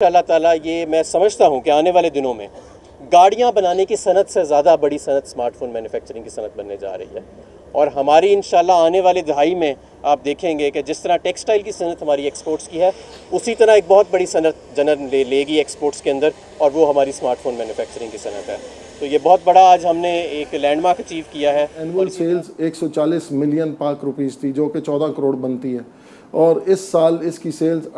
اللہ تعالیٰ یہ میں سمجھتا ہوں کہ آنے والے دنوں میں گاڑیاں بنانے کی صنعت سے زیادہ بڑی صنعت سمارٹ فون مینوفیکچرنگ کی صنعت بننے جا رہی ہے، اور ہماری انشاءاللہ آنے والے دہائی میں آپ دیکھیں گے کہ جس طرح ٹیکسٹائل کی صنعت ہماری ایکسپورٹس کی ہے، اسی طرح ایک بہت بڑی صنعت جنم لے گی ایکسپورٹس کے اندر، اور وہ ہماری سمارٹ فون مینوفیکچرنگ کی صنعت ہے۔ تو یہ بہت بڑا آج ہم نے ایک لینڈ مارک اچیو کیا ہے۔ اینول سیلز 140 ملین پاک روپیز تھی، جو کہ 14 کروڑ بنتی ہے، اور اس سال اس کی سیلز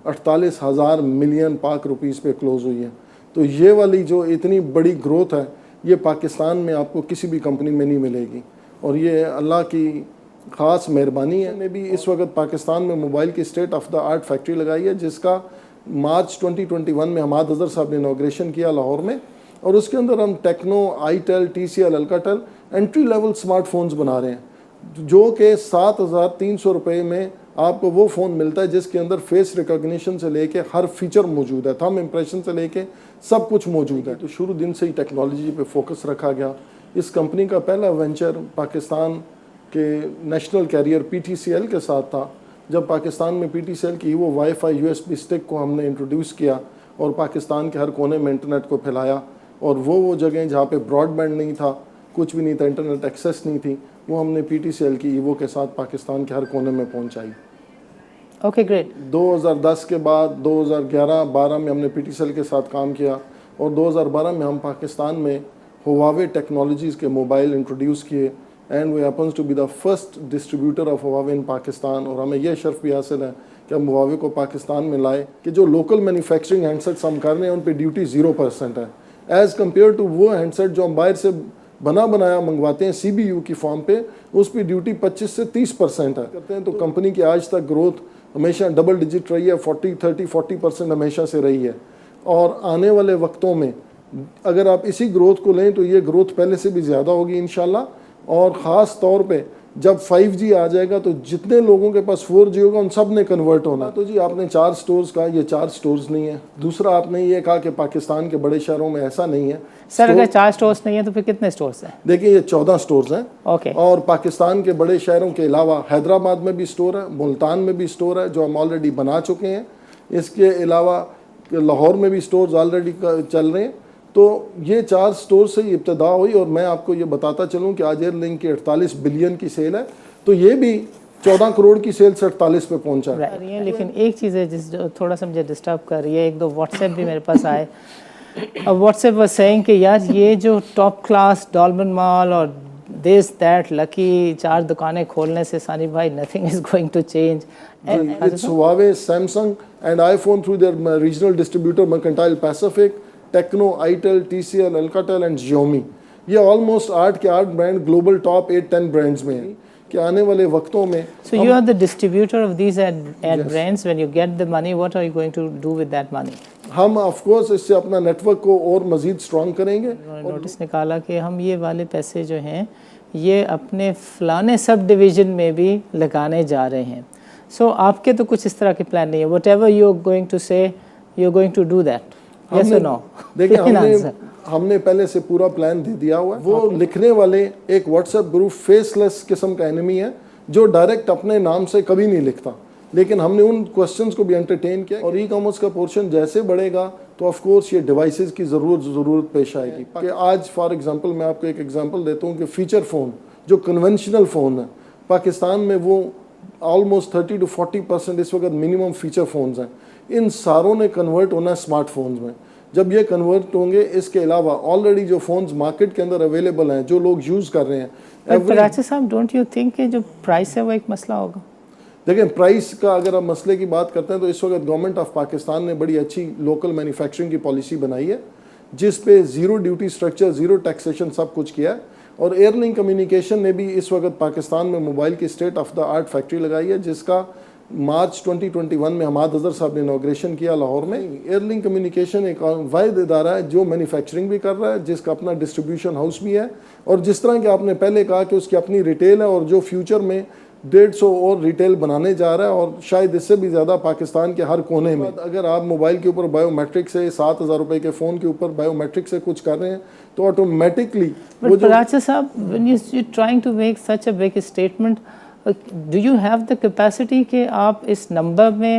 48,000 ملین پاک روپیز پہ کلوز ہوئی ہے۔ تو یہ والی جو اتنی بڑی گروتھ ہے، یہ پاکستان میں آپ کو کسی بھی کمپنی میں نہیں ملے گی، اور یہ اللہ کی خاص مہربانی ہے۔ نے بھی اس وقت پاکستان میں موبائل کی state of the art factory لگائی ہے، جس کا مارچ 2021 میں حماد اظہر صاحب نے انوگریشن کیا لاہور میں، اور اس کے اندر ہم Tecno, itel, T C L, Alcatel entry level smart phones بنا رہے ہیں، جو کہ 7,300 روپے میں آپ کو وہ فون ملتا ہے جس کے اندر فیس ریکگنیشن سے لے کے ہر فیچر موجود ہے، تھم امپریشن سے لے کے سب کچھ موجود ہے۔ تو شروع دن سے ہی ٹیکنالوجی پہ فوکس رکھا گیا۔ اس کمپنی کا پہلا وینچر پاکستان کے national carrier P T C L کے ساتھ تھا۔ جب پاکستان میں پی ٹی سی ایل کی وہ Wi-Fi U S B stick کو ہم نے انٹروڈیوس کیا اور پاکستان کے ہر کونے میں انٹرنیٹ کو پھیلایا، اور وہ جگہیں جہاں پہ براڈ بینڈ نہیں تھا، کچھ بھی نہیں تھا، انٹرنیٹ ایکسیس نہیں تھی، وہ ہم نے پی ٹی سی ایل کی ایوو کے ساتھ پاکستان کے ہر کونے میں پہنچائی۔ Okay great. 2010 کے بعد 2011-12 میں ہم نے پی ٹی سی ایل کے ساتھ کام کیا، اور 2012 میں ہم پاکستان میں ہواوے ٹیکنالوجیز کے موبائل انٹروڈیوس کیے، and we happens to be the first distributor of Huawei in Pakistan. اور ہمیں یہ شرف بھی حاصل ہے کہ ہم ہواوے کو پاکستان میں لائے کہ جو لوکل مینوفیکچرنگ ہینڈ سیٹس ہم کر رہے ہیں ان پہ ڈیوٹی 0% ہے، ایز کمپیئر ٹو وہ ہینڈ سیٹ جو ہم باہر سے بنایا منگواتے ہیں سی بی یو کی فارم پہ، اس پہ ڈیوٹی 25 سے 30% ہے کرتے ہیں۔ تو کمپنی کی آج تک گروتھ ہمیشہ ڈبل ڈیجٹ رہی ہے، 40% ہمیشہ سے رہی ہے، اور آنے والے وقتوں میں اگر آپ اسی گروتھ کو لیں تو یہ گروتھ پہلے سے بھی زیادہ ہوگی انشاءاللہ، اور خاص طور پہ جب 5G آ جائے گا تو جتنے لوگوں کے پاس 4G ہوگا ان سب نے کنورٹ ہونا۔ تو جی آپ نے 4 سٹورز کہا، یہ 4 سٹورز نہیں ہیں۔ دوسرا آپ نے یہ کہا کہ پاکستان کے بڑے شہروں میں ایسا نہیں ہے۔ سر اگر 4 سٹورز نہیں ہیں تو پھر کتنے سٹورز ہیں؟ دیکھیں یہ 14 سٹورز ہیں، اوکے، اور پاکستان کے بڑے شہروں کے علاوہ حیدرآباد میں بھی سٹور ہے، ملتان میں بھی سٹور ہے جو ہم آلریڈی بنا چکے ہیں، اس کے علاوہ لاہور میں بھی سٹورز آلریڈی چل رہے ہیں۔ تو یہ 4 سٹور سے ابتدا ہوئی، اور میں آپ کو یہ بتاتا چلوں کہ آج ایئر لنک کی 48 بلین کی سیل ہے، تو یہ بھی 14 کروڑ کی سیل سے 48 پہ پہنچا ہے۔ لیکن ایک چیز ہے جس جو تھوڑا سا مجھے ڈسٹرب کر رہی ہے، ایک دو واٹس ایپ بھی میرے پاس آئے، واٹس ایپ واز سیئنگ کہ یار یہ جو ٹاپ کلاس ڈالمن مال اور دس دیٹ لکی 4 دکانیں کھولنے سے ثانی بھائی nothing is going to change. It's Huawei, Samsung and iPhone through their regional distributor Mercantile Pacific, Tecno, itel, T C L, Alcatel and Xiaomi، یہ آلموسٹ 8 کے 8 برانڈ گلوبل ٹاپ 8-10 برانڈز میں ہیں کہ آنے والے وقتوں میں۔ So you are the distributor of these ad brands. When you get the money, what are you going to do with that money? ہم آف کورس اس سے اپنا نیٹ ورک کو اور مزید اسٹرانگ کریں گے۔ نوٹس نکالا کہ ہم یہ والے پیسے جو ہیں یہ اپنے فلانے سب ڈویژن میں بھی لگانے جا رہے ہیں، سو آپ کے تو کچھ اس طرح کے پلان نہیں ہے؟ Whatever you are going to say you are going to do that, yes اور نو؟ دیکھیں ہم نے پہلے سے پورا پلان دے دیا ہوا ہے۔ وہ لکھنے والے ایک واٹس ایپ گروپ فیس لیس قسم کا اینیمی ہے جو ڈائریکٹ اپنے نام سے کبھی نہیں لکھتا، لیکن ہم نے ان کوسچنز کو بھی انٹرٹین کیا، اور ای کامرس کا پورشن جیسے بڑھے گا تو آف کورس یہ ڈیوائسز کی ضرورت پیش آئے گی۔ کہ آج فار ایگزامپل میں آپ کو ایک ایگزامپل دیتا ہوں کہ فیچر فون جو کنونشنل فون ہے پاکستان میں، وہ آلموسٹ 30 to 40% اس وقت منیمم فیچر فونز ہیں، ان ساروں نے کنورٹ ہونا ہے اسمارٹ فونز میں۔ جب یہ کنورٹ ہوں گے، اس کے علاوہ آلریڈی جو فونز مارکیٹ کے اندر اویلیبل ہیں جو لوگ یوز کر رہے ہیں۔ کراچی صاحب ڈونٹ یو تھنک کہ جو پرائس ہے وہ ایک مسئلہ ہوگا؟ دیکھیں پرائس کا اگر ہم مسئلے کی بات کرتے ہیں تو اس وقت گورنمنٹ آف پاکستان نے بڑی اچھی لوکل مینوفیکچرنگ کی پالیسی بنائی ہے، جس پہ 0 ڈیوٹی اسٹرکچر، 0 ٹیکسیشن سب کچھ کیا ہے، اور ایئر لنک کمیونیکیشن نے بھی اس وقت پاکستان میں موبائل کی state of the art factory لگائی ہے، جس کا مارچ 2021 میں حماد اظہر صاحب نے انوگریشن کیا لاہور میں۔ ایئر لنک کمیونیکیشن ایک واحد ادارہ ہے جو مینوفیکچرنگ بھی کر رہا ہے، جس کا اپنا ڈسٹریبیوشن ہاؤس بھی ہے، اور جس طرح کہ آپ نے پہلے کہا کہ اس کی اپنی ریٹیل ہے، اور جو فیوچر میں 150 اور ریٹیل بنانے جا رہا ہے، اور شاید اس سے بھی زیادہ پاکستان کے ہر کونے میں۔ اگر آپ موبائل کے اوپر بایو میٹرک سے 7,000 روپے کے فون کے اوپر بایو میٹرک سے کچھ کر رہے ہیں تو آٹومیٹکلی But Paracha صاحب, when you're trying to make such a big statement, do you have the capacity کہ آپ اس نمبر میں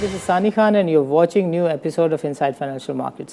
This is Sani Khan and you're watching new episode of Inside Financial Markets.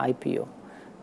IPO।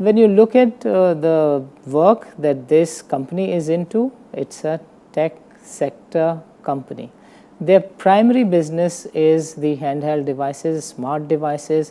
When you look at the work that this company is into, it's a tech sector company. Their primary business is the handheld devices, smart devices.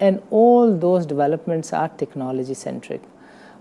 and all those developments are technology centric.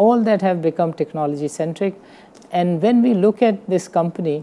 all that have become technology centric and when we look at this company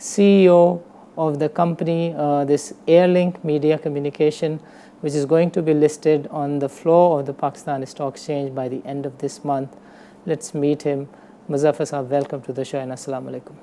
CEO of the company, this Airlink Media Communication, which is going to be listed on the floor of the Pakistan Stock Exchange by the end of this month. Let's meet him. Muzaffar Sahab, welcome to the show and Assalamu alaikum.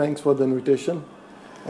thanks for the invitation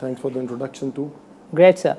Thanks for the introduction too. Great sir.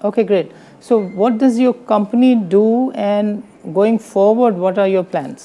Okay, great. So what does your company do and going forward what are your plans?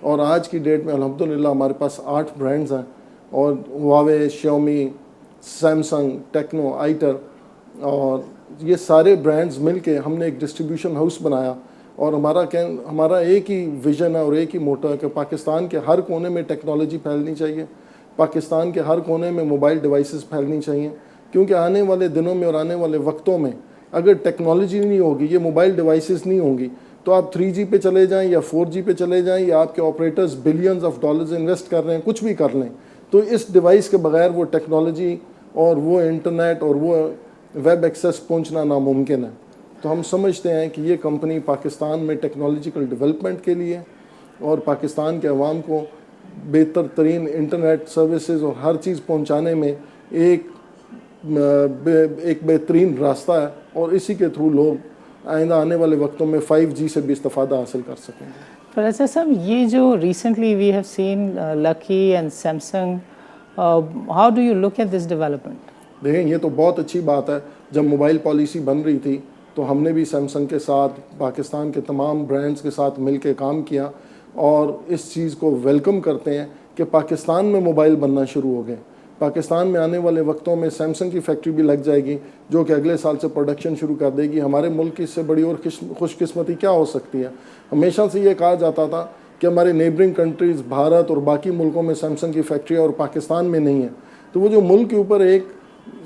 اور آج کی date میں الحمدللہ ہمارے پاس 8 brands ہیں, اور Huawei, شیومی, Samsung, techno, either, اور یہ سارے برانڈز مل کے ہم نے ایک ڈسٹریبیوشن ہاؤس بنایا. اور ہمارا ایک ہی ویژن ہے اور ایک ہی موٹو ہے کہ پاکستان کے ہر کونے میں ٹیکنالوجی پھیلنی چاہیے, پاکستان کے ہر کونے میں موبائل ڈیوائسز پھیلنی چاہیے, کیونکہ آنے والے دنوں میں اور آنے والے وقتوں میں اگر ٹیکنالوجی نہیں ہوگی, یہ موبائل ڈیوائسز نہیں ہوں گی, تو آپ 3G پہ چلے جائیں یا 4G پہ چلے جائیں, یا آپ کے operators billions of dollars invest کر رہے ہیں, کچھ بھی کر لیں, تو اس ڈیوائس کے بغیر وہ ٹیکنالوجی اور وہ انٹرنیٹ اور وہ ویب ایکسیس پہنچنا ناممکن ہے. تو ہم سمجھتے ہیں کہ یہ کمپنی پاکستان میں ٹیکنالوجیکل ڈیولپمنٹ کے لیے اور پاکستان کے عوام کو بہتر ترین انٹرنیٹ سروسز اور ہر چیز پہنچانے میں ایک بہترین راستہ ہے, اور اسی کے تھرو لوگ آئندہ آنے والے وقتوں میں 5G سے بھی استفادہ حاصل کر سکیں گے. پروفیسر صاحب, یہ جو recently we have seen Lucky and Samsung, how do you look at this development? دیکھیں, یہ تو بہت اچھی بات ہے. جب موبائل پالیسی بن رہی تھی تو ہم نے بھی سیمسنگ کے ساتھ, پاکستان کے تمام برانڈز کے ساتھ مل کے کام کیا, اور اس چیز کو ویلکم کرتے ہیں کہ پاکستان میں موبائل بننا شروع ہو گئے. پاکستان میں آنے والے وقتوں میں سیمسنگ کی فیکٹری بھی لگ جائے گی, جو کہ اگلے سال سے پروڈکشن شروع کر دے گی. ہمارے ملک کی اس سے بڑی اور خوش قسمتی کیا ہو سکتی ہے؟ ہمیشہ سے یہ کہا جاتا تھا کہ ہمارے نیبرنگ کنٹریز بھارت اور باقی ملکوں میں سیمسنگ کی فیکٹری اور پاکستان میں نہیں ہے. تو وہ جو ملک کے اوپر ایک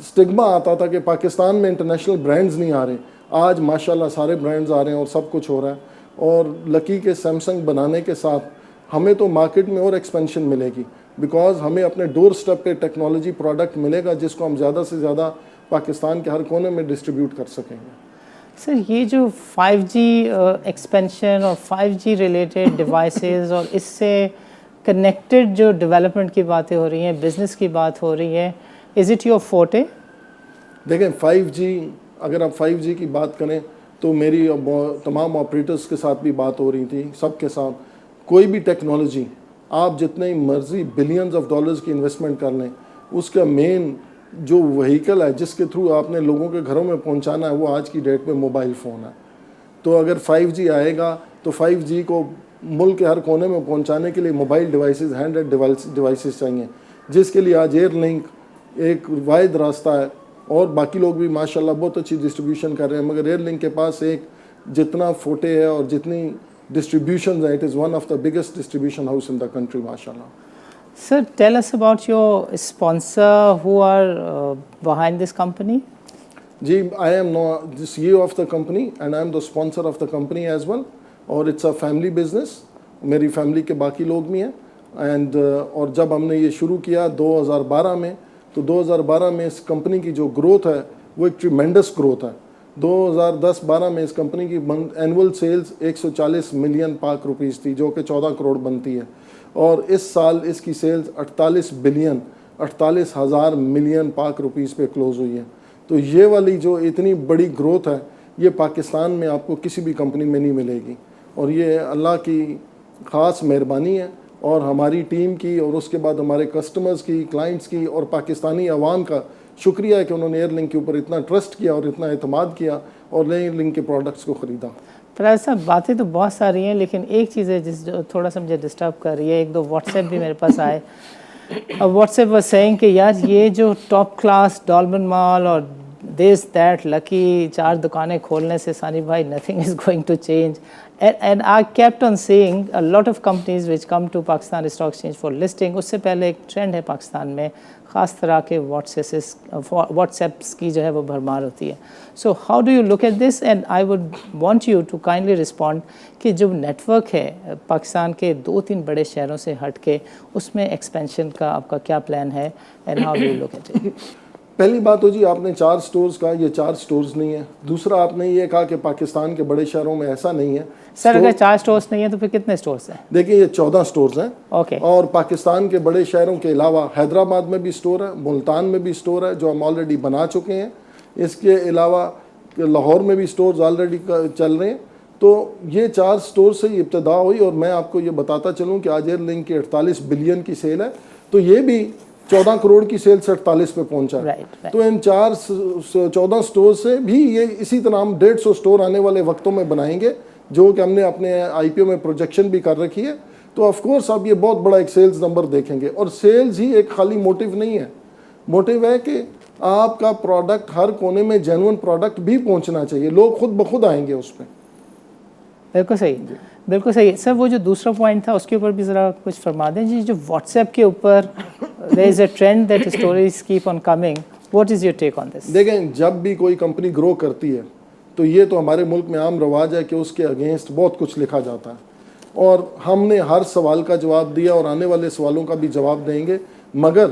سٹگما آتا تھا کہ پاکستان میں انٹرنیشنل برانڈز نہیں آ رہے, آج ماشاءاللہ سارے برانڈز آ رہے ہیں اور سب کچھ ہو رہا ہے. اور لکی کے سیمسنگ بنانے کے ساتھ ہمیں تو مارکیٹ میں اور ایکسپینشن ملے گی, بیکاز ہمیں اپنے ڈور سٹیپ پہ ٹیکنالوجی پروڈکٹ ملے گا جس کو ہم زیادہ سے زیادہ پاکستان کے ہر کونے میں ڈسٹریبیوٹ کر سکیں گے. سر, یہ جو 5G ایکسپینشن اور 5G ریلیٹڈ ڈیوائسز اور اس سے کنیکٹڈ جو ڈیولپمنٹ کی باتیں ہو رہی ہیں, بزنس کی بات ہو رہی ہے, از اٹ یور فورٹے؟ دیکھیں 5G, اگر آپ 5G کی بات کریں تو میری تمام آپریٹرز کے ساتھ بھی بات ہو رہی تھی, سب کے ساتھ. کوئی بھی ٹیکنالوجی آپ جتنے مرضی بلینز آف ڈالرز کی انویسٹمنٹ کر لیں, اس کا مین جو وہیکل ہے جس کے تھرو آپ نے لوگوں کے گھروں میں پہنچانا ہے, وہ آج کی ڈیٹ میں موبائل فون ہے. تو اگر 5G آئے گا تو 5G کو ملک کے ہر کونے میں پہنچانے کے لیے mobile devices, hand held devices چاہیے, جس کے لیے آج ایئر لنک ایک واحد راستہ ہے. اور باقی لوگ بھی ماشاءاللہ بہت اچھی ڈسٹریبیوشن کر رہے ہیں, مگر ایئر لنک کے پاس ایک جتنا فوٹے ہے اور جتنی ڈسٹریبیوشن ہے, it is one of the biggest distribution house in the country ماشاءاللہ. Sir, tell us about your sponsor who are behind this company. Ji, I am the CEO of the company and I am the sponsor of the company as well. اور it's a family business. میری family کے باقی لوگ بھی ہیں. And اور جب ہم نے یہ شروع کیا 2012 میں, تو 2012 میں اس کمپنی کی جو گروتھ ہے وہ ایک ٹریمینڈس گروتھ ہے. 2010-12 میں اس کمپنی کی اینول سیلز 140 ملین پاک روپیز تھی, جو کہ 14 کروڑ بنتی ہے. اور اس سال اس کی سیلز 48,000 ملین پاک روپیز پہ کلوز ہوئی ہے. تو یہ والی جو اتنی بڑی گروتھ ہے, یہ پاکستان میں آپ کو کسی بھی کمپنی میں نہیں ملے گی. اور یہ اللہ کی خاص مہربانی ہے, اور ہماری ٹیم کی, اور اس کے بعد ہمارے کسٹمرز کی, کلائنٹس کی, اور پاکستانی عوام کا شکریہ ہے کہ انہوں نے ایئر لنک کے اوپر اتنا ٹرسٹ کیا اور اتنا اعتماد کیا اور ایئر لنک کے پروڈکٹس کو خریدا. پرائز صاحب, باتیں تو بہت ساری ہیں, لیکن ایک چیز ہے جس جو تھوڑا سا مجھے ڈسٹرب کر رہی ہے. ایک دو واٹس ایپ بھی میرے پاس آئے. واٹس ایپ واز سیئنگ کہ یار یہ جو ٹاپ کلاس ڈالبن مال اور دس دیٹ لکی 4 دکانیں کھولنے سے ثانی بھائی nothing is going to change. And I kept on seeing a lot of companies which come to Pakistan Stock Exchange for listing. اس سے پہلے ایک ٹرینڈ ہے پاکستان میں, خاص طرح کے واٹس ایپس کی جو ہے وہ بھرمار ہوتی ہے. So how do you look at this, and I would want you to kindly respond کہ جو نیٹ ورک ہے پاکستان کے 2-3 بڑے شہروں سے ہٹ کے, اس میں ایکسپینشن کا آپ کا کیا پلان ہے, and how do you look at it? پہلی بات ہو جی, آپ نے 4 سٹورز کہا, یہ 4 سٹورز نہیں ہیں. دوسرا آپ نے یہ کہا کہ پاکستان کے بڑے شہروں میں ایسا نہیں ہے. سر اگر 4 سٹورز نہیں ہیں تو پھر کتنے سٹورز ہیں؟ دیکھیں یہ 14 سٹورز ہیں. اوکے. اور پاکستان کے بڑے شہروں کے علاوہ حیدرآباد میں بھی سٹور ہے, ملتان میں بھی سٹور ہے جو ہم آلریڈی بنا چکے ہیں. اس کے علاوہ لاہور میں بھی سٹورز آلریڈی چل رہے ہیں. تو یہ 4 سٹور سے ابتدا ہوئی, اور میں آپ کو یہ بتاتا چلوں کہ آج ایئر لنک کی 48 بلین کی سیل ہے, تو یہ بھی 14 کروڑ کی سیل سے 48 پہ پہنچا. تو ان 14 سٹور سے بھی یہ اسی طرح ہم 150 سٹور آنے والے وقتوں میں بنائیں گے, جو کہ ہم نے اپنے IPO میں پروجیکشن بھی کر رکھی ہے. تو آف کورس آپ یہ بہت بڑا ایک سیلز نمبر دیکھیں گے. اور سیلز ہی ایک خالی موٹیو نہیں ہے, موٹیو ہے کہ آپ کا پروڈکٹ ہر کونے میں جینون پروڈکٹ بھی پہنچنا چاہیے, لوگ خود بخود آئیں گے اس پہ. بالکل صحیح, بالکل صحیح. سر وہ جو دوسرا پوائنٹ تھا اس کے اوپر بھی ذرا کچھ فرما دیں جی. جو واٹس ایپ کے اوپر there is a trend that stories keep on coming, what is your take on this? دیکھیں, جب بھی کوئی کمپنی گرو کرتی ہے تو یہ تو ہمارے ملک میں عام رواج ہے کہ اس کے اگینسٹ بہت کچھ لکھا جاتا ہے, اور ہم نے ہر سوال کا جواب دیا اور آنے والے سوالوں کا بھی جواب دیں گے. مگر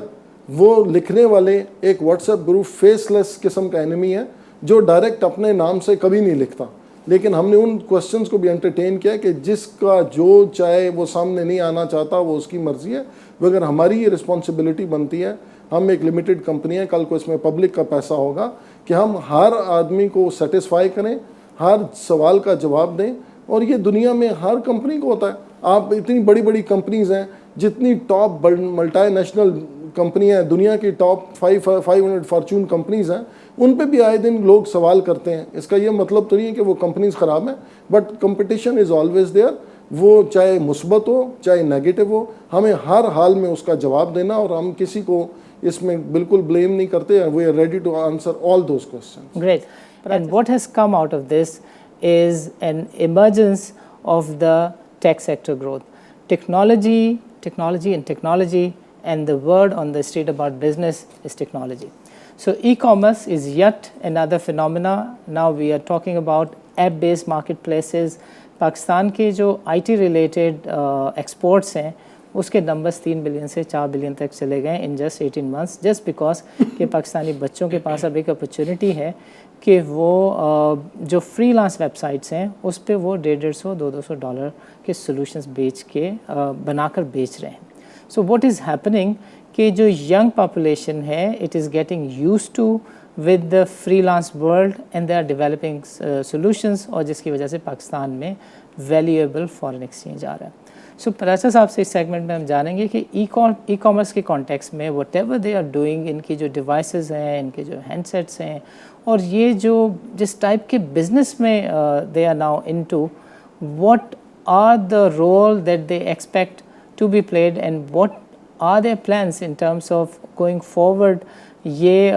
وہ لکھنے والے ایک واٹس ایپ گروپ فیس لیس قسم کا انیمی ہے جو ڈائریکٹ اپنے نام سے کبھی نہیں لکھتا. لیکن ہم نے ان کوسچنز کو بھی انٹرٹین کیا کہ جس کا جو چاہے وہ سامنے نہیں آنا چاہتا وہ اس کی مرضی ہے, مگر ہماری یہ رسپانسبلٹی بنتی ہے, ہم ایک لمیٹڈ کمپنی ہے, کل کو اس میں پبلک کا پیسہ ہوگا, کہ ہم ہر آدمی کو سیٹسفائی کریں, ہر سوال کا جواب دیں. اور یہ دنیا میں ہر کمپنی کو ہوتا ہے. آپ اتنی بڑی بڑی کمپنیز ہیں, جتنی ٹاپ ملٹی نیشنل کمپنی ہیں, دنیا کی ٹاپ 500 فارچون کمپنیز ہیں, ان پہ بھی آئے دن لوگ سوال کرتے ہیں. اس کا یہ مطلب تو نہیں ہے کہ وہ کمپنیز خراب ہیں, but competition is always there. وہ چاہے مثبت ہو چاہے نیگیٹو ہو, ہمیں ہر حال میں اس کا جواب دینا, اور ہم کسی کو اس میں بالکل بلیم نہیں کرتے. We are ready to answer all those questions. Great. And what has come out of this is an emergence of the tech sector growth. Technology, and the word on the street about business is technology. So e-commerce is yet another phenomena. Now we are talking about app-based marketplaces. Pakistan کے جو I T related exports ہیں اس کے numbers 3 billion سے 4 billion تک چلے گئے in just 18 months, just because کہ پاکستانی بچوں کے پاس اب ایک اپرچونیٹی ہے کہ وہ جو فری لانس ویب سائٹس ہیں اس پہ وہ $150-200 کے سلوشنز بیچ کے بنا کر بیچ رہے ہیں. سو واٹ از ہیپننگ کہ جو ینگ پاپولیشن ہے it is getting used to with the freelance world and they are developing solutions, اور جس کی وجہ سے پاکستان میں valuable foreign exchange آ رہا ہے. سو پراچا صاحب سے اس سیگمنٹ میں ہم جانیں گے کہ ای کامرس کے کانٹیکس میں whatever they are doing, ان کی جو ڈیوائسز ہیں, ان کے جو ہینڈ سیٹس ہیں, اور یہ جو جس ٹائپ کے بزنس میں they are now into, what are the role that they expect to be played and what are their plans in terms of going forward. یہ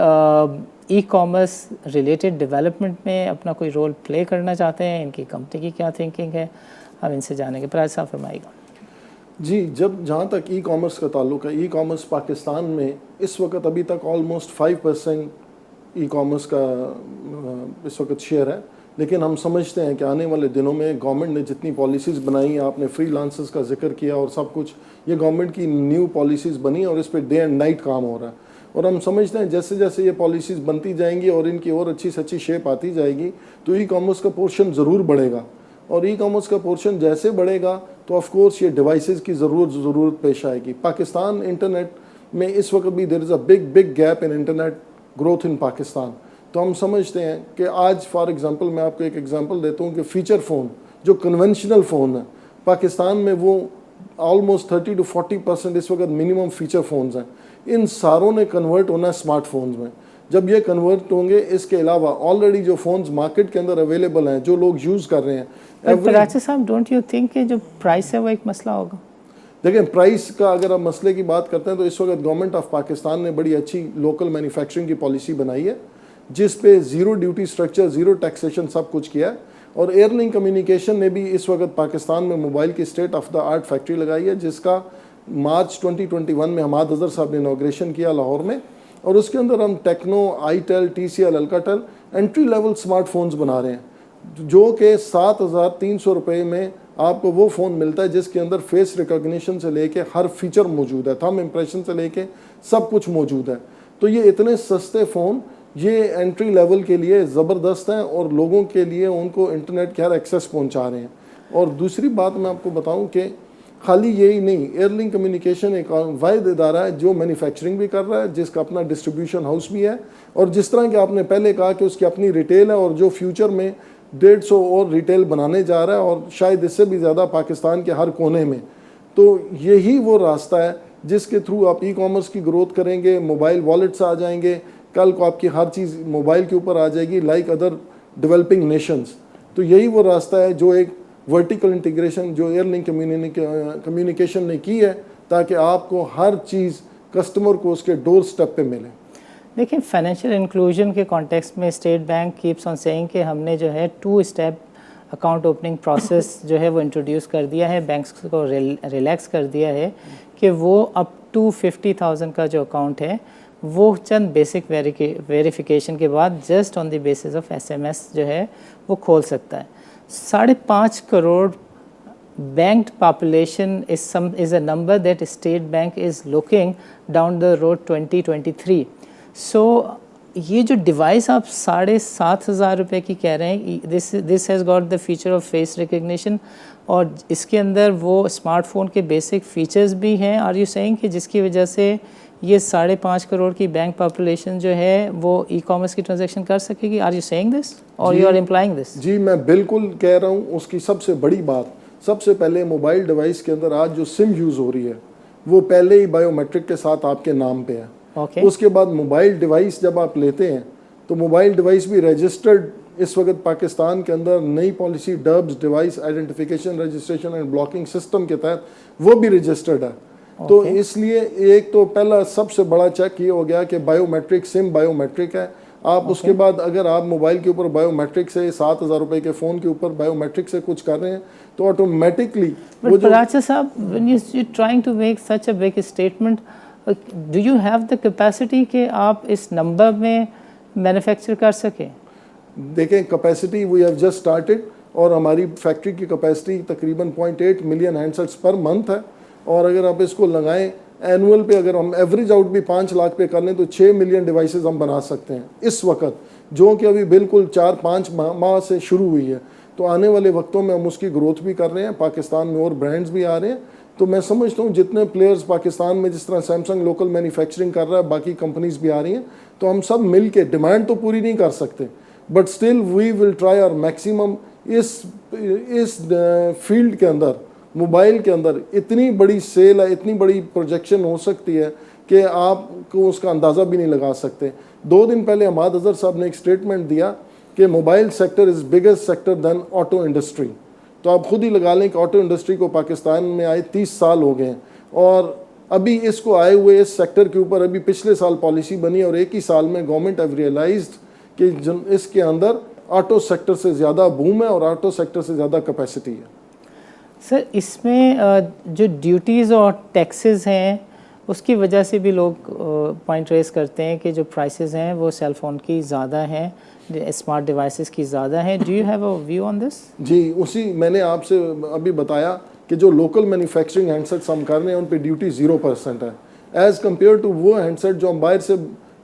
ای کامرس ریلیٹڈ ڈیولپمنٹ میں اپنا کوئی role play کرنا چاہتے ہیں, ان کی company کی کیا تھنکنگ ہے, ہم ان سے جانیں گے. پراج صاحب فرمائیے گا. جی, جہاں تک ای کامرس کا تعلق ہے, ای کامرس پاکستان میں اس وقت ابھی تک آلموسٹ 5% ای کامرس کا اس وقت شیئر ہے. لیکن ہم سمجھتے ہیں کہ آنے والے دنوں میں گورنمنٹ نے جتنی پالیسیز بنائی ہیں, آپ نے فری لانسرز کا ذکر کیا اور سب کچھ, یہ گورنمنٹ کی نیو پالیسیز بنی اور اس پہ ڈے اینڈ نائٹ کام ہو رہا ہے. اور ہم سمجھتے ہیں جیسے جیسے یہ پالیسیز بنتی جائیں گی اور ان کی اور اچھی سے اچھی شیپ آتی جائے گی تو ای کامرس کا پورشن ضرور بڑھے گا. اور ای کامرس کا پورشن جیسے بڑھے گا تو آف کورس یہ ڈیوائسز کی ضرورت پیش آئے گی. پاکستان انٹرنیٹ میں اس وقت بھی there is a big gap in internet growth in Pakistan. تو ہم سمجھتے ہیں کہ آج فار ایگزامپل میں آپ کو ایک ایگزامپل دیتا ہوں کہ فیچر فون جو کنونشنل فون ہے پاکستان میں وہ آلموسٹ 30-40% اس وقت منیمم فیچر فونز ہیں. ان ساروں نے کنورٹ ہونا ہے اسمارٹ فونز میں. جب یہ کنورٹ ہوں گے, اس کے علاوہ آلریڈی جو فونز مارکیٹ کے اندر اویلیبل ہیں جو لوگ یوز کر رہے ہیں. پراچا صاحب ڈونٹ یو تھنک کہ جو پرائس ہے وہ ایک مسئلہ ہوگا؟ دیکھیں, پرائس کا اگر آپ مسئلے کی بات کرتے ہیں تو اس وقت گورنمنٹ آف پاکستان نے بڑی اچھی لوکل مینوفیکچرنگ کی پالیسی بنائی ہے جس پہ zero duty structure, zero taxation سب کچھ کیا ہے. اور ایئر لنک کمیونیکیشن نے بھی اس وقت پاکستان میں موبائل کی state of the art factory لگائی ہے جس کا مارچ 2021 میں حماد اظہر صاحب نے انوگریشن کیا لاہور میں. اور اس کے اندر ہم Tecno, itel, T C L, Alcatel entry level smart phones بنا رہے ہیں جو کہ 7,300 روپے میں آپ کو وہ فون ملتا ہے جس کے اندر فیس ریکگنیشن سے لے کے ہر فیچر موجود ہے, تھم امپریشن سے لے کے سب کچھ موجود ہے. تو یہ اتنے سستے فون یہ انٹری لیول کے لیے زبردست ہیں اور لوگوں کے لیے ان کو انٹرنیٹ کے ہر ایکسیس پہنچا رہے ہیں. اور دوسری بات میں آپ کو بتاؤں کہ خالی یہی نہیں, ایئر لنک کمیونیکیشن ایک واحد ادارہ ہے جو مینوفیکچرنگ بھی کر رہا ہے, جس کا اپنا ڈسٹریبیوشن ہاؤس بھی ہے, اور جس طرح کہ آپ نے پہلے کہا کہ اس کی اپنی ریٹیل ہے اور جو فیوچر میں 150 اور ریٹیل بنانے جا رہا ہے اور شاید اس سے بھی زیادہ پاکستان کے ہر کونے میں. تو یہی وہ راستہ ہے جس کے تھرو آپ ای کامرس کی گروتھ کریں گے, موبائل والیٹس آ جائیں گے, کل کو آپ کی ہر چیز موبائل کے اوپر آ جائے گی لائک ادر ڈیولپنگ نیشنز. تو یہی وہ راستہ ہے جو ایک ورٹیکل انٹیگریشن جو ایئر لنک کمیونیکیشن نے کی ہے تاکہ آپ کو ہر چیز کسٹمر کو اس کے ڈور سٹیپ پہ ملے. دیکھیں فائنینشیل انکلوژن کے کانٹیکسٹ میں State Bank keeps on seeing کہ ہم نے جو ہے 2 اسٹیپ اکاؤنٹ اوپننگ پروسیس جو ہے وہ انٹروڈیوس کر دیا ہے, بینکس کو ریلیکس کر دیا ہے کہ وہ اپ ٹو 50,000 کا جو اکاؤنٹ ہے وہ چند بیسک ویریفیکیشن کے بعد just on the basis of SMS جو ہے وہ کھول سکتا ہے. 5.5 crore banked population is a number that State Bank is looking down the road 2023. So یہ جو ڈیوائس آپ 7,500 روپے کی کہہ رہے ہیں, this has got the feature of face recognition اور اس کے اندر وہ اسمارٹ فون کے بیسک فیچرز بھی ہیں. آر یو سیئنگ کہ جس کی وجہ سے یہ 5.5 کروڑ کی بینک پاپولیشن جو ہے وہ ای کامرس کی ٹرانزیکشن کر سکے گی؟ آر یو سیئنگ دس اور یو آر امپلائنگ دس؟ جی میں بالکل کہہ رہا ہوں. اس کی سب سے بڑی بات, سب سے پہلے موبائل ڈیوائس کے اندر آج جو سم یوز ہو رہی ہے وہ پہلے ہی بایو میٹرک کے ساتھ آپ کے نام پہ ہے. اس کے بعد موبائل ڈیوائس جب آپ لیتے ہیں تو موبائل ڈیوائس بھی رجسٹرڈ اس وقت پاکستان کے اندر نئی policy DIRBS device identification registration and blocking system کے تحت وہ بھی رجسٹرڈ ہے. تو اس لیے ایک تو پہلا سب سے بڑا چیک یہ ہو گیا کہ بایو میٹرک سم بایو میٹرک ہے. آپ اس کے بعد اگر آپ موبائل کے اوپر بایو میٹرک سے 7,000 روپے کے فون کے اوپر بایو میٹرک سے کچھ کر رہے ہیں تو آٹومیٹکلی وہ جو پراچا صاحب when you trying to make such a big statement, do you have the capacity کہ آپ اس نمبر میں مینوفیکچر کر سکیں؟ دیکھیں capacity we have just started اور ہماری فیکٹری کی کیپیسٹی تقریباً 0.8 ملین ہینڈسیٹس پر منتھ ہے. اور اگر آپ اس کو لگائیں اینول پہ, اگر ہم ایوریج آؤٹ بھی 5 لاکھ پہ کر لیں تو 6 ملین ڈیوائسز ہم بنا سکتے ہیں اس وقت, جو کہ ابھی بالکل 4-5 ماہ سے شروع ہوئی ہے. تو آنے والے وقتوں میں ہم اس کی گروتھ بھی کر رہے ہیں, پاکستان میں اور برانڈز بھی آ رہے ہیں. تو میں سمجھتا ہوں جتنے پلیئرز پاکستان میں جس طرح سیمسنگ لوکل مینوفیکچرنگ کر رہا ہے, باقی کمپنیز بھی آ رہی ہیں, تو ہم سب مل کے ڈیمانڈ تو پوری نہیں کر سکتے but still we will try our maximum. اس فیلڈ کے اندر موبائل کے اندر اتنی بڑی سیل ہے, اتنی بڑی پروجیکشن ہو سکتی ہے کہ آپ کو اس کا اندازہ بھی نہیں لگا سکتے. 2 دن پہلے حماد اظہر صاحب نے ایک اسٹیٹمنٹ دیا کہ mobile sector is biggest sector than auto industry. تو آپ خود ہی لگا لیں کہ آٹو انڈسٹری کو پاکستان میں آئے 30 سال ہو گئے ہیں, اور ابھی اس کو آئے ہوئے اس سیکٹر کے اوپر ابھی پچھلے سال پالیسی بنی اور ایک ہی سال میں گورنمنٹ ہیو ریئلائزڈ کہ اس کے اندر آٹو سیکٹر سے زیادہ بوم ہے اور آٹو سیکٹر سے زیادہ کیپیسٹی ہے. سر اس میں جو ڈیوٹیز اور ٹیکسز ہیں اس کی وجہ سے بھی لوگ پوائنٹ ریز کرتے ہیں کہ جو پرائسز ہیں وہ سیل فون کی زیادہ ہیں, اسمارٹ ڈیوائسز کی زیادہ ہیں. Do you have a view on this? جی اسی میں نے آپ سے ابھی بتایا کہ جو لوکل مینوفیکچرنگ ہینڈ سیٹس ہم کر رہے ہیں ان پہ ڈیوٹی 0% ہے ایز کمپیئر ٹو وہ ہینڈ سیٹ جو ہم باہر سے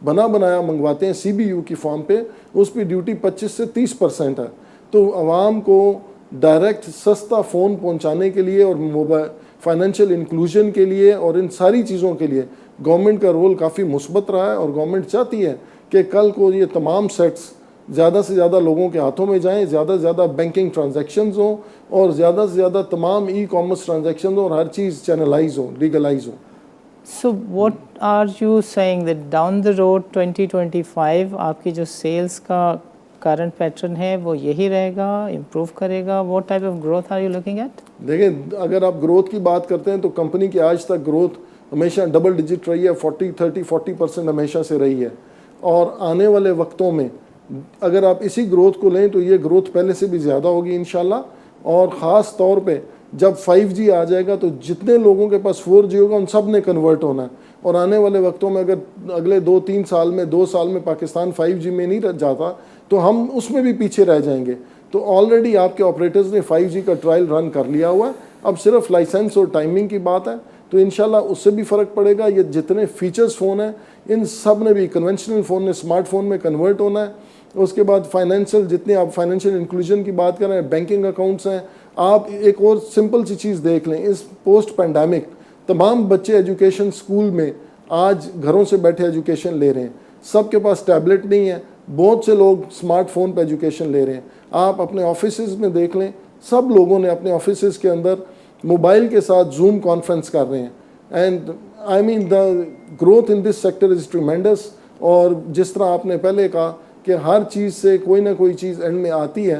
بنایا منگواتے ہیں CBU کی فارم پہ, اس پہ ڈیوٹی 25 سے 30% ہے. تو عوام کو ڈائریکٹ سستا فون پہنچانے کے لیے اور موبائل فائنینشیل انکلوژن کے لیے اور ان ساری چیزوں کے لیے گورنمنٹ کا رول کافی مثبت رہا ہے, اور گورنمنٹ چاہتی ہے کہ کل کو یہ تمام سیٹس زیادہ سے زیادہ لوگوں کے ہاتھوں میں جائیں, زیادہ سے زیادہ بینکنگ ٹرانزیکشنز ہوں اور زیادہ سے زیادہ تمام ای کامرس ٹرانزیکشنز ہوں اور ہر چیز چینلائز ہوں, لیگلائز ہوں. So what are you seeing that down the road 2025 آپ کی جو سیلس کا کرنٹ پیٹرن ہے وہ یہی رہے گا, امپروو کرے گا؟ What type of growth are you looking at? دیکھیں اگر آپ گروتھ کی بات کرتے ہیں تو کمپنی کی آج تک گروتھ ہمیشہ ڈبل ڈیجٹ رہی ہے, 40% ہمیشہ سے رہی ہے. اور آنے والے وقتوں میں اگر آپ اسی گروتھ کو لیں تو یہ گروتھ پہلے سے بھی زیادہ ہوگی انشاءاللہ. اور خاص طور پہ جب 5G آ جائے گا تو جتنے لوگوں کے پاس 4G ہوگا ان سب نے کنورٹ ہونا ہے. اور آنے والے وقتوں میں اگر اگلے 2-3 سال میں 2 سال میں پاکستان 5G میں نہیں جاتا تو ہم اس میں بھی پیچھے رہ جائیں گے. تو آلریڈی آپ کے آپریٹرز نے 5G کا ٹرائل رن کر لیا ہوا ہے, اب صرف لائسنس اور ٹائمنگ کی بات ہے. تو انشاءاللہ اس سے بھی فرق پڑے گا. یہ جتنے فیچرز فون ہیں ان سب نے بھی کنونشنل فون نے اسمارٹ فون میں کنورٹ ہونا ہے. اس کے بعد فائنینشیل جتنے آپ فائنینشیل انکلوژن کی بات کر رہے ہیں, بینکنگ اکاؤنٹس ہیں. آپ ایک اور سمپل سی چیز دیکھ لیں, اس پوسٹ پینڈیمک تمام بچے ایجوکیشن سکول میں آج گھروں سے بیٹھے ایجوکیشن لے رہے ہیں. سب کے پاس ٹیبلٹ نہیں ہے, بہت سے لوگ اسمارٹ فون پہ ایجوکیشن لے رہے ہیں. آپ اپنے آفیسز میں دیکھ لیں, سب لوگوں نے اپنے آفیسز کے اندر موبائل کے ساتھ زوم کانفرنس کر رہے ہیں. And I mean the growth in this sector is tremendous. اور جس طرح آپ نے پہلے کہا کہ ہر چیز سے کوئی نہ کوئی چیز اینڈ میں آتی ہے,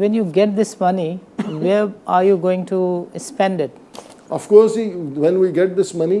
When you get this money, where are you going to spend it? Of course, when we get this money,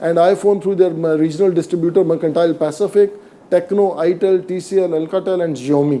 and iPhone through their regional distributor Mercantile Pacific, Tecno, Itel, TCL, Alcatel and Xiaomi।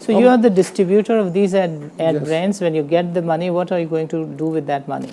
So you are the distributor of these ad brands. When you get the money, what are you going to do with that money?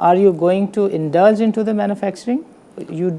are you going to indulge into the manufacturing? You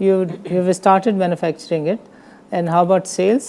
you have started manufacturing it, and how about sales?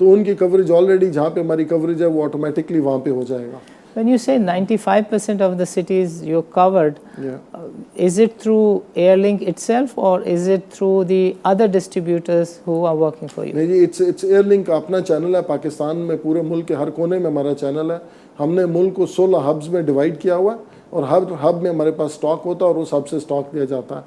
تو ان کی coverage already جہاں پہ ہماری coverage ہے وہ automatically وہاں پہ ہو جائے گا. When you say 95% of the cities you're covered, Yeah. Is it through Airlink itself or is it through the other distributors who are working for you? نہیں جی, اٹس ایئر لنک کا اپنا channel ہے. پاکستان میں پورے ملک کے ہر کونے میں ہمارا چینل ہے. ہم نے ملک کو 16 ہبز میں ڈیوائڈ کیا ہوا ہے اور ہر ہب میں ہمارے پاس اسٹاک ہوتا ہے اور اس ہب سے اسٹاک دیا جاتا ہے.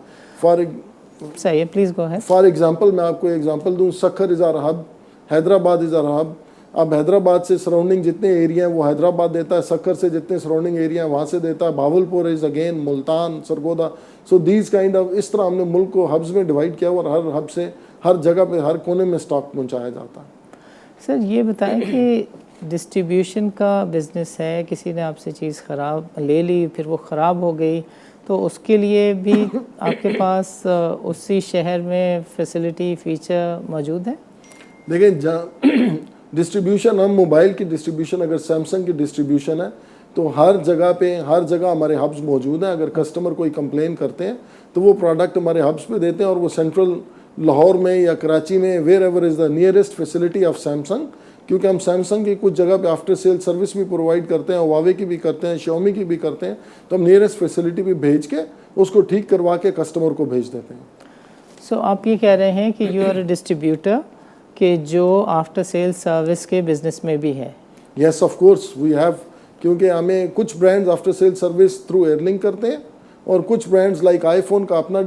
صحیح ہے, please go ahead. For example میں آپ کو ایگزامپل دوں, Sukkur is our hub, Hyderabad is our hub. اب حیدرآباد سے سراؤنڈنگ جتنے ایریا ہیں وہ حیدرآباد دیتا ہے, سکھر سے جتنے سراؤنڈنگ ایریا ہیں وہاں سے دیتا ہے, Bahawalpur is again, Multan, Sargodha. So these kind of, اس طرح ہم نے ملک کو ہبز میں ڈیوائڈ کیا ہوا اور ہر ہب سے ہر جگہ پہ ہر کونے میں اسٹاک پہنچایا جاتا ہے. سر یہ بتائیں کہ ڈسٹریبیوشن کا بزنس ہے, کسی نے آپ سے چیز خراب لے لی, پھر وہ خراب ہو گئی, تو اس کے لیے بھی آپ کے پاس اسی شہر میں فیسلٹی فیچر موجود ہے؟ دیکھیں ڈسٹریبیوشن, ہم موبائل کی ڈسٹریبیوشن, اگر سیمسنگ کی ڈسٹریبیوشن ہے تو ہر جگہ پہ ہر جگہ ہمارے ہبز موجود ہیں. اگر کسٹمر کوئی کمپلین کرتے ہیں تو وہ پروڈکٹ ہمارے ہبز پہ دیتے ہیں اور وہ سینٹرل لاہور میں یا کراچی میں where ever is the nearest facility of Samsung, کیونکہ ہم سیمسنگ کی کچھ جگہ پہ آفٹر سیل سروس بھی پرووائڈ کرتے ہیں, ہواوے کی بھی کرتے ہیں, شاؤمی کی بھی کرتے ہیں, تو ہم نیئرسٹ فیسلٹی پہ بھیج کے اس کو ٹھیک کروا کے کسٹمر کو بھیج دیتے ہیں. سو آپ یہ کہہ رہے ہیں کہ یو آر اے ڈسٹریبیوٹر کہ جو آفٹر سیل سروس کے بزنس میں بھی ہے؟ Yes of course we have, کیونکہ ہمیں کچھ brands after sale service through Air Link کرتے ہیں اور کچھ برانڈز لائک آئی فون کا اپنا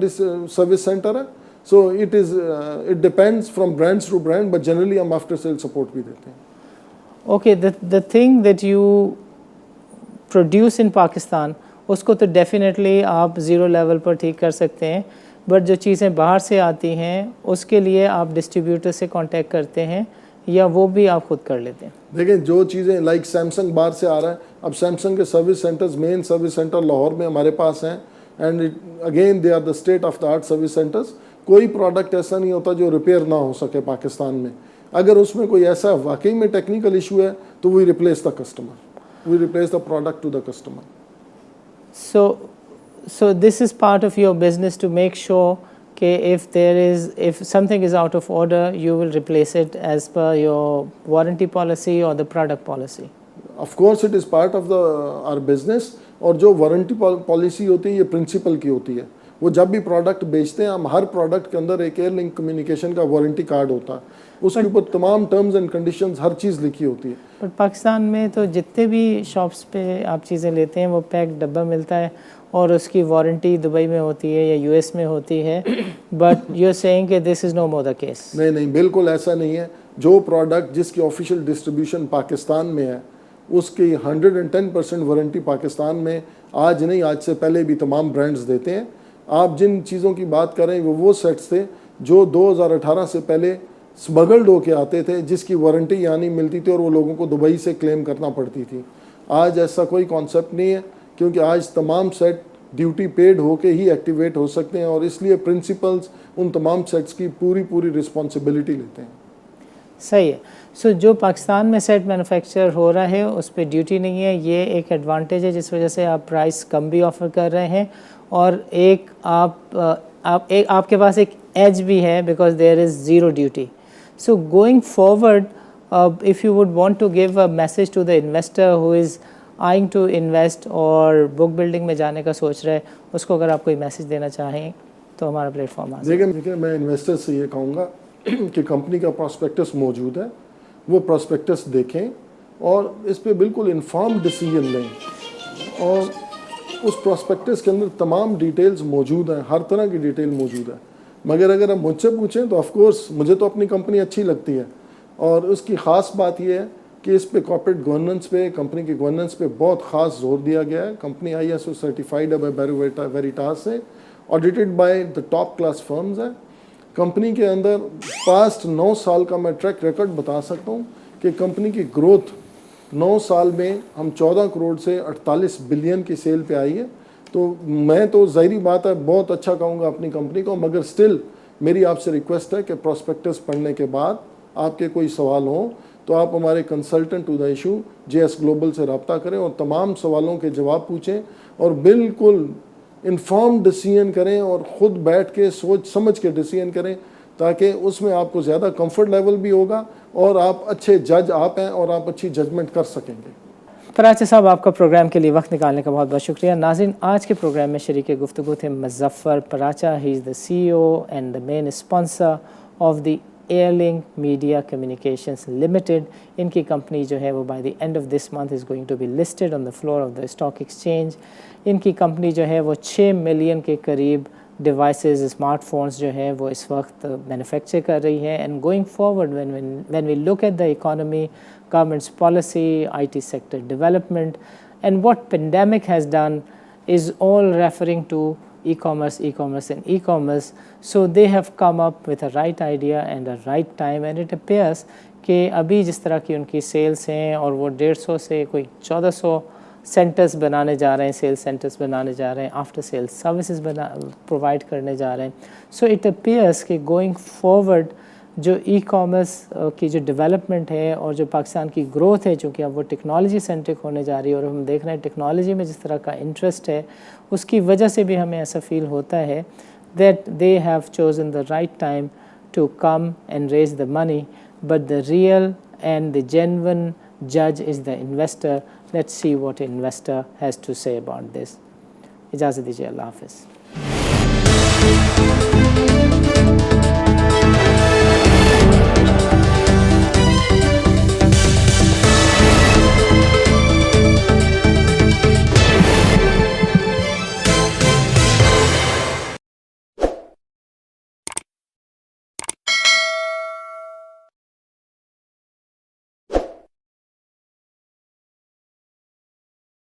سروس سینٹر ہے. So it depends from brands to brand, but generally ہم آفٹر سیل سپورٹ بھی دیتے ہیں. Okay, the thing that you produce in Pakistan اس کو تو ڈیفینیٹلی آپ زیرو لیول پر ٹھیک کر سکتے ہیں, بٹ جو چیزیں باہر سے آتی ہیں اس کے لیے آپ ڈسٹریبیوٹر سے کانٹیکٹ کرتے ہیں یا وہ بھی آپ خود کر لیتے ہیں؟ دیکھیں جو چیزیں لائک سیمسنگ باہر سے آ رہا ہے, اب سیمسنگ کے service centres, main service centre Lahore میں ہمارے پاس ہیں, and again they are the state of the art service centres. کوئی پروڈکٹ ایسا نہیں ہوتا جو ریپیئر نہ ہو سکے پاکستان میں. اگر اس میں کوئی ایسا واقعی میں ٹیکنیکل ایشو ہے تو we replace the customer, we replace the product to the customer. So this is part of your business to make sure that if something is out of order, you will replace it as per your warranty policy or the product policy. Of course it is part of our business. اور جو warranty policy ہوتی ہے یہ principal کی ہوتی ہے. وہ جب بھی پروڈکٹ بیچتے ہیں ہم ہر پروڈکٹ کے اندر ایک ایئر لنک کمیونیکیشن کا وارنٹی کارڈ ہوتا ہے, اس کے اوپر تمام ٹرمز اینڈ کنڈیشنز ہر چیز لکھی ہوتی ہے. بٹ پاکستان میں تو جتنے بھی شاپس پہ آپ چیزیں لیتے ہیں وہ پیک ڈبہ ملتا ہے اور اس کی وارنٹی دبئی میں ہوتی ہے یا یو ایس میں ہوتی ہے, بٹ یو آر سیئنگ کہ دس از نو مور دا کیس. نہیں بالکل ایسا نہیں ہے. جو پروڈکٹ جس کی آفیشیل ڈسٹریبیوشن پاکستان میں ہے اس کی 110% وارنٹی پاکستان میں آج نہیں, آج سے پہلے بھی تمام برانڈز دیتے ہیں. آپ جن چیزوں کی بات کر رہے ہیں وہ سیٹس تھے جو 2018 سے پہلے اسمگلڈ ہو کے آتے تھے, جس کی وارنٹی یہاں نہیں ملتی تھی اور وہ لوگوں کو دبئی سے کلیم کرنا پڑتی تھی. آج ایسا کوئی کانسیپٹ نہیں ہے, کیونکہ آج تمام سیٹ ڈیوٹی پیڈ ہو کے ہی ایکٹیویٹ ہو سکتے ہیں, اور اس لیے پرنسپلز ان تمام سیٹس کی پوری رسپانسبلٹی لیتے ہیں. صحیح ہے. سو جو پاکستان میں سیٹ مینوفیکچر ہو رہا ہے اس پہ ڈیوٹی نہیں ہے, یہ ایک ایڈوانٹیج ہے جس وجہ سے آپ پرائس کم بھی آفر کر رہے ہیں, اور ایک آپ کے پاس ایک ایج بھی ہے because there is zero duty. So going forward, if you would want to give a message to the investor who is eyeing to invest or book building میں جانے کا سوچ رہے, اس کو اگر آپ کوئی میسج دینا چاہیں تو ہمارا پلیٹ فارم ہے. دیکھیں میں انویسٹر سے یہ کہوں گا کہ کمپنی کا پراسپیکٹس موجود ہے, وہ پراسپیکٹس دیکھیں اور اس پہ بالکل انفارم ڈیسیجن لیں, اور اس پراسپیکٹس کے اندر تمام ڈیٹیلز موجود ہیں, ہر طرح کی ڈیٹیل موجود ہے. مگر اگر آپ مجھ سے پوچھیں تو آف کورس مجھے تو اپنی کمپنی اچھی لگتی ہے, اور اس کی خاص بات یہ ہے کہ اس پہ کارپوریٹ گورننس پہ, کمپنی کی گورننس پہ بہت خاص زور دیا گیا ہے. کمپنی ISO سرٹیفائڈ ہے بائی بیرو ویریٹاس سے, audited by the top class firms ہے. کمپنی کے اندر پاسٹ 9 سال کا میں ٹریک ریکارڈ بتا سکتا ہوں کہ کمپنی کی گروتھ 9 سال میں ہم 14 کروڑ سے 48 بلین کی سیل پہ آئی ہے. تو میں تو ظاہری بات ہے بہت اچھا کہوں گا اپنی کمپنی کو, مگر سٹل میری آپ سے ریکویسٹ ہے کہ پراسپیکٹس پڑھنے کے بعد آپ کے کوئی سوال ہوں تو آپ ہمارے consultant to the issue JS Global سے رابطہ کریں اور تمام سوالوں کے جواب پوچھیں, اور بالکل انفارم ڈیسیژن کریں اور خود بیٹھ کے سوچ سمجھ کے ڈیسیژن کریں تاکہ اس میں آپ کو زیادہ کمفرٹ لیول بھی ہوگا اور آپ اچھے جج آپ ہیں اور آپ اچھی ججمنٹ کر سکیں گے. پراچا صاحب آپ کا پروگرام کے لیے وقت نکالنے کا بہت بہت شکریہ. ناظرین آج کے پروگرام میں شریک گفتگو تھے Muzaffar Paracha. He is the CEO and the main sponsor of the air link media communications limited. ان کی کمپنی جو ہے وہ by the end of this month is going to be listed on the floor of the stock exchange. ان کی کمپنی جو ہے وہ 6 ملین کے قریب ڈیوائسز اسمارٹ فونز جو ہے وہ اس وقت مینوفیکچر کر رہی ہے. And going forward when we look at the economy, government's policy, IT sector development, and what pandemic has done is all referring to e-commerce. So they have come up with a right idea and a right time, and it appears کہ ابھی جس طرح کی ان کی sales ہیں اور وہ 150 سے کوئی 1400 سینٹرز بنانے جا رہے ہیں, سیل سینٹرز بنانے جا رہے ہیں, آفٹر سیل سروسز پرووائڈ کرنے جا رہے ہیں. سو اٹ اپیئرس کہ گوئنگ فارورڈ جو ای کامرس کی جو ڈیولپمنٹ ہے اور جو پاکستان کی گروتھ ہے, چونکہ اب وہ ٹیکنالوجی سینٹرک ہونے جا رہی ہے اور ہم دیکھ رہے ہیں ٹیکنالوجی میں جس طرح کا انٹرسٹ ہے, اس کی وجہ سے بھی ہمیں ایسا فیل ہوتا ہے that they have chosen the right time to come and raise the money, but the real and the genuine جج is the investor. Let's see what investor has to say about this. اجازت دیجیے, اللہ حافظ.